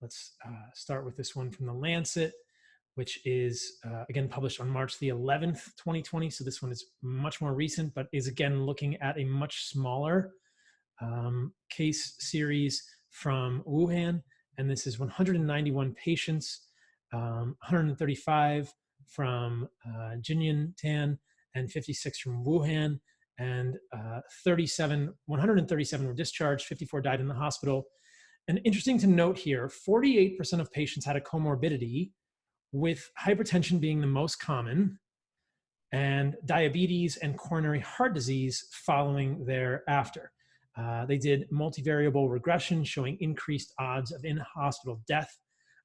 Let's start with this one from the Lancet, which is, again, published on March the 11th, 2020. So this one is much more recent, but is, again, looking at a much smaller case series from Wuhan. And this is 191 patients, 135 from Jinyintan and 56 from Wuhan. And 137 were discharged, 54 died in the hospital. And interesting to note here, 48% of patients had a comorbidity, with hypertension being the most common, and diabetes and coronary heart disease following thereafter. They did multivariable regression showing increased odds of in-hospital death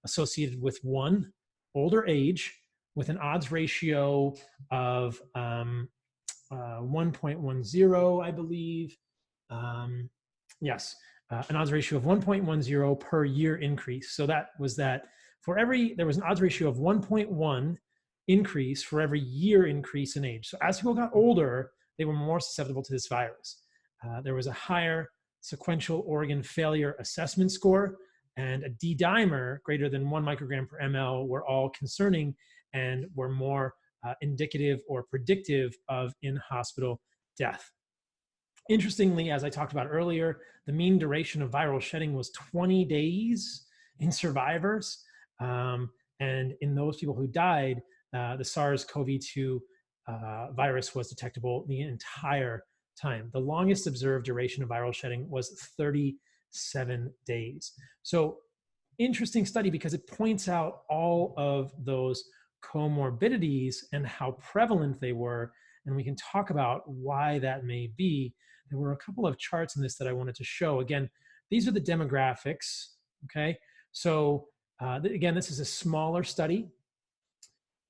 associated with one, older age, with an odds ratio of 1.10, I believe. Yes, an odds ratio of 1.10 per year increase. So that was that there was an odds ratio of 1.1 increase for every year increase in age. So as people got older, they were more susceptible to this virus. There was a higher sequential organ failure assessment score, and a D-dimer greater than 1 microgram per ml were all concerning and were more indicative or predictive of in-hospital death. Interestingly, as I talked about earlier, the mean duration of viral shedding was 20 days in survivors. And in those people who died, the SARS-CoV-2 virus was detectable the entire time. The longest observed duration of viral shedding was 37 days. So interesting study because it points out all of those comorbidities and how prevalent they were. And we can talk about why that may be. There were a couple of charts in this that I wanted to show. Again, these are the demographics, okay? So again, this is a smaller study,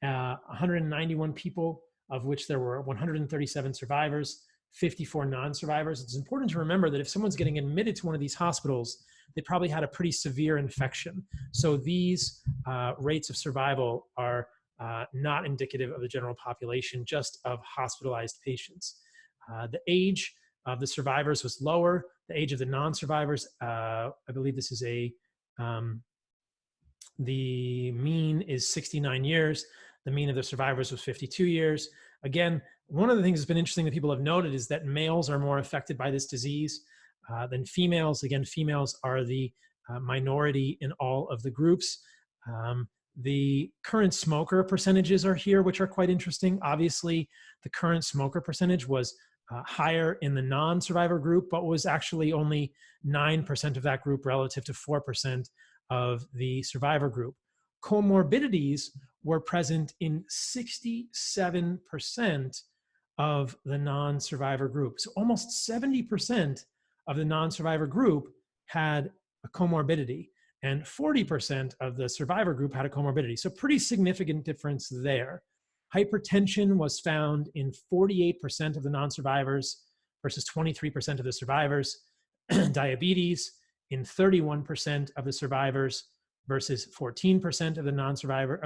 191 people, of which there were 137 survivors, 54 non-survivors. It's important to remember that if someone's getting admitted to one of these hospitals, they probably had a pretty severe infection. So these rates of survival are not indicative of the general population, just of hospitalized patients. The age of the survivors was lower. The age of the non-survivors, I believe this is the mean is 69 years. The mean of the survivors was 52 years. Again, one of the things that's been interesting that people have noted is that males are more affected by this disease than females. Again, females are the minority in all of the groups. The current smoker percentages are here, which are quite interesting. Obviously, the current smoker percentage was higher in the non-survivor group, but was actually only 9% of that group relative to 4% of the survivor group. Comorbidities were present in 67% of the non-survivor group. So almost 70% of the non-survivor group had a comorbidity, and 40% of the survivor group had a comorbidity. So pretty significant difference there. Hypertension was found in 48% of the non-survivors versus 23% of the survivors. Diabetes in 31% of the survivors versus 14% of the non-survivor,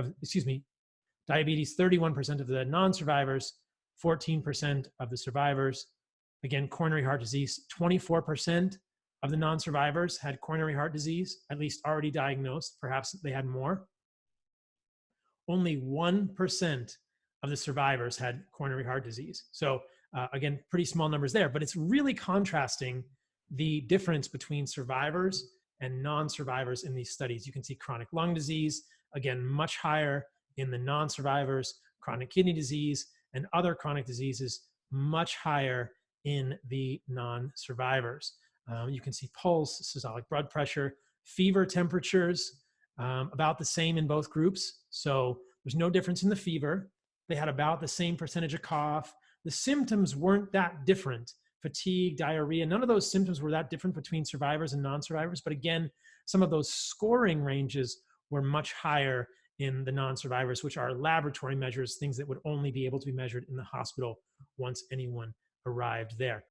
diabetes, 31% of the non-survivors, 14% of the survivors. Again, coronary heart disease, 24% of the non-survivors had coronary heart disease, at least already diagnosed. Perhaps they had more. Only 1% of the survivors had coronary heart disease. So again, pretty small numbers there, but it's really contrasting the difference between survivors and non-survivors in these studies. You can see chronic lung disease, again, much higher in the non-survivors, chronic kidney disease and other chronic diseases, much higher in the non-survivors. You can see pulse, systolic blood pressure, fever temperatures, about the same in both groups. So there's no difference in the fever. They had about the same percentage of cough. The symptoms weren't that different. Fatigue, diarrhea, none of those symptoms were that different between survivors and non-survivors. But again, some of those scoring ranges were much higher in the non-survivors, which are laboratory measures, things that would only be able to be measured in the hospital once anyone arrived there.